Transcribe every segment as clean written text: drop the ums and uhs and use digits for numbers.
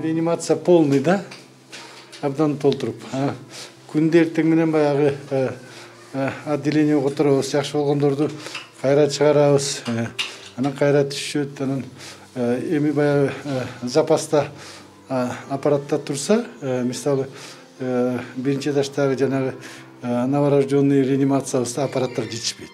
реанимация полный, да? Абдан толтуруп. Күнде эртең менен баягы отделение которобуз, жакшы болгондорду кайра чыгарабыз. Анан кайра түшөт, анан эми баягы запаста аппаратта турса, мисалы биринчи этаждагы жанагы новорожденный реанимациябызда аппараттар жетишпейт.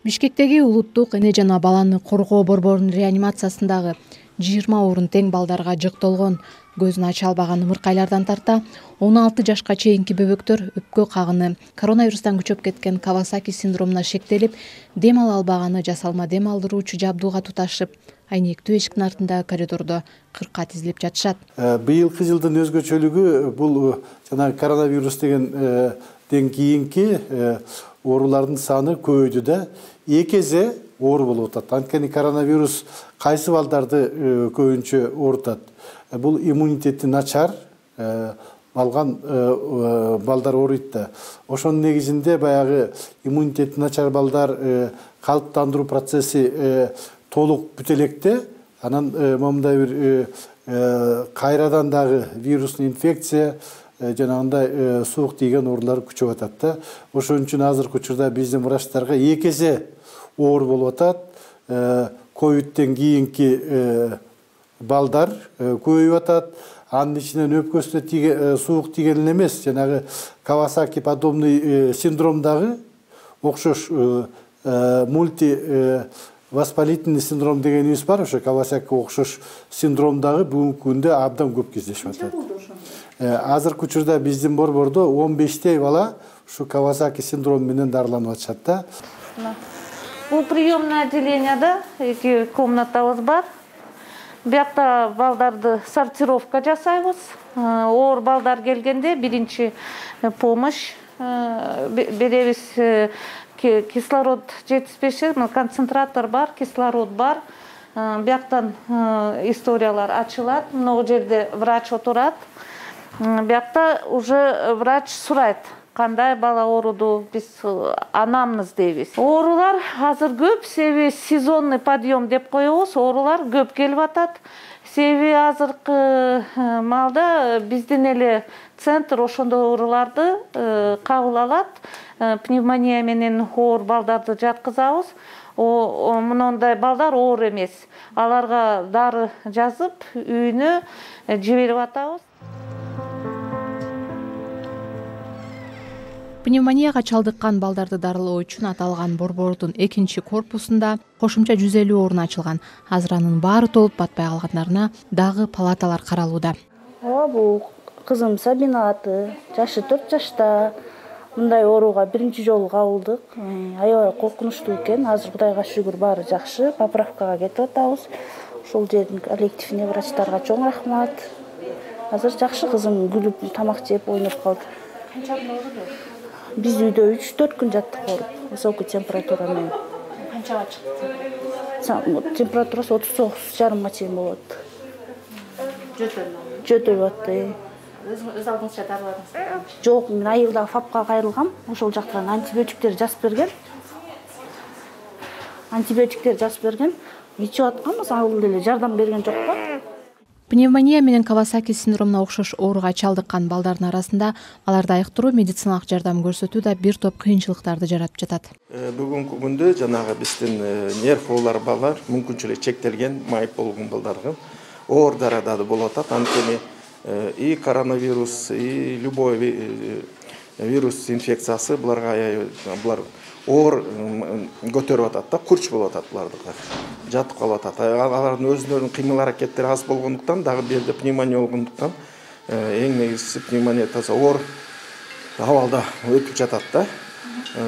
Бишкектеги улуттук эне жана баланы коргоо борборунун реанимациясындагы 20 орун тең балдарга жыктолгон, көзүн ача албаган ымыркайлардан тарта 16 жашка чейинки бөбөктөр өпкө кагыны, коронавирустан күчөп кеткен Кавасаки синдромуна шектелип, дем ала албаганы жасалма дем алдыруучу жабдууга туташып, айнектүү эшиктин артындагы коридордо кыркка тизилип жатышат. Быйылкы жылдын өзгөчөлүгү бул жанагы коронавирус ден кийинки оорулардын саны көбөйдү да, экезе оор болуп атат. Анткени коронавирус кайсы балдарды көбүнчө оорутат? Бул иммунитети начар алган балдар ооруйт да. Ошонун негизинде баягы иммунитети начар балдар калыптандыруу процесси толук бүтө электе, анан момундай бир кайрадан дагы вирусный инфекция жанагындай суук тийген оорулар күчөп атат да. Ошон үчүн азыркы учурда биздин врачтарга экезе оор болуп атат. Ковидтен кийинки балдар көбөйүп атат. Анын ичинен өпкөсүнө суук тийген эле эмес, жанагы Кавасаки подобный синдромдагы окшош воспалительный синдром дегенибиз бар, ошо Кавасаки окшош синдромдагы бүгүнкү күндө абдан көп кездешип атат. Азыркы учурда биздин борбордо 15 бала ушу Кавасаки синдрому менен дарыланып атышат да. Бул приемный отделенияда 2 комнатабыз бар. Биякта балдарды сортировка жасайбыз. Оор балдар келгенде биринчи помощь беребиз. Кислород жетиспеши, концентратор бар, кислород бар. Бияктан историялар ачылат. Могу жерде врач отурат. Биякта уже врач сурайт. Кандай бала ооруду, биз анамнез дейбиз. Оорулар азыр көп, себеби сезонный подъем деп коебуз, оорулар көп келип атат. Себеби азыркы маалда биздин эле центр ошондой ооруларды кабыл алат. Пневмония менен оор балдарды жаткызабыз. Мындай балдар оор эмес. Аларга дары жазып, үйүнө жиберип атабыз. Пневмонияга чалдыккан балдарды дарылоо үчүн аталган борбордун 2 корпусунда кошумча 150 орун ачылган. Азыр анын баары толуп батпай калгандарына дагы палаталар каралууда. Бул кызым Сабина аты, жашы 4 жашта. Мындай ооруга биринчи жолу кабылдык. Аябай коркунучтуу экен. Азыр Кудайга шүгүр баары жакшы. Поправкага кетип атабыз. Ушул жердин коллективине, врачтарга чоң рахмат. Азыр жакшы кызым күлүп, тамак жеп, ойноп калды. Канча күн ооруду? Биз үйдө 3-4 күн жаттык ооруп, высокий температура менен. Канчага чыкты? Температурасы 39,5 чейин болот. Жөтөлүп атты. Өз алдыңызча дарыладыңыз? Жок, мен айылда ФАПка кайрылгам. Ошол жактан антибиотиктер жазып берген. Ичип атканбыз, ал деле жардам берген жок го. Пневмония менен Кавасаки синдромуна окшош ооруга чалдыккан балдардын арасында аларды айыктыруу, медициналык жардам көрсөтүү да бир топ кыйынчылыктарды жаратып жатат. Бүгүнкү күндө жанагы биздин нерв оолар балдар мүмкүнчүлүгү чектелген майып болгон балдарга оор даражада болуп атат. Анткени и коронавирус, и любой вирус инфекциясы буларга оор көтөрүп атат да, курч болуп атат булардыгы. Жатып калып атат. Алардын өзүнүн кыймыл аракеттери аз болгондуктан, дагы бир жерде пневмония болгондуктан, эң негизгиси пневмония таза оор абалда өтүп жатат да.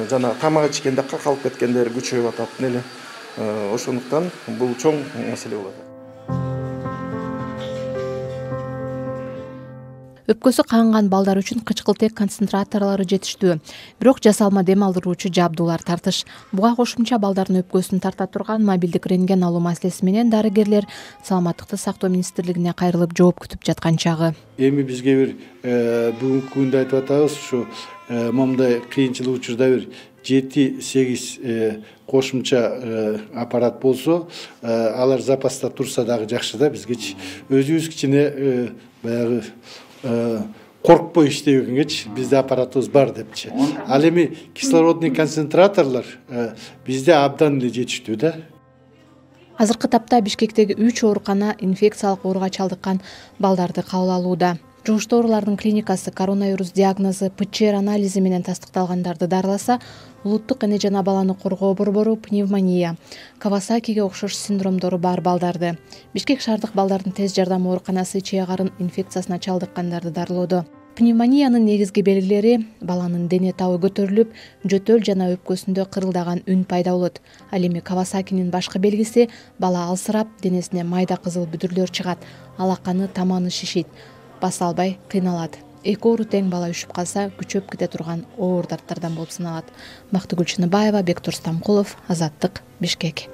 Жана тамак ичкенде какалып кеткендер күчөйүп атат эле. Ошондуктан бул чоң маселе болот. Өпкөсү канган балдар үчүн кычкылтек концентраторлору жетиштүү. Бирок жасалма дем алдыруучу жабдуулар тартыш. Буга кошумча балдардын өпкөсүн тарта турган мобилдик рентген алуу маселеси менен дарыгерлер саламаттыкты сактоо министрлигине кайрылып жооп күтүп жаткан чагы. Эми бизге бир бүгүнкү күндө айтып атабыз, ушу момундай кыйынчылык учурда бир 7-8 кошумча аппарат болсо, алар запаста турса дагы жакшы да, бизгечи өзүбүз кичине баягы коркпой иштегенгечи бизде аппаратыбыз бар депчи. Ал эми кислородный концентраторлор бизде абдан эле жетиштүү да. Азыркы тапта Бишкектеги 3 оорукана инфекциялык ооруга чалдыккан балдарды кабыл алууда. Жугуштуу оорулардын клиникасы коронавирус диагнозу ПЧР анализи менен тастыкталгандарды дарыласа, улуттук эне жана баланы коргоо борбору пневмония, Кавасакиге окшош синдромдору бар балдарды, Бишкек шаардык балдардын тез жардам ооруканасы ичээ карын инфекциясына чалдыккандарды дарылоодо. Пневмониянын негизги белгилери баланын дене табы көтөрүлүп, жөтөл жана өпкөсүндө кырылдаган үн пайда болот. Ал эми Кавасакинин башкы белгиси бала алсырап, денесине майда кызыл бүдүрлөр чыгат, алаканы таманы шишийт, баса албай кыйналат. 2 оору тең бала үшүп калса, күчөп кете турган оор дарттардан болуп саналат. Бактыгүл Чыныбаева, Бектур Стамкулов, Азаттык, Бишкек.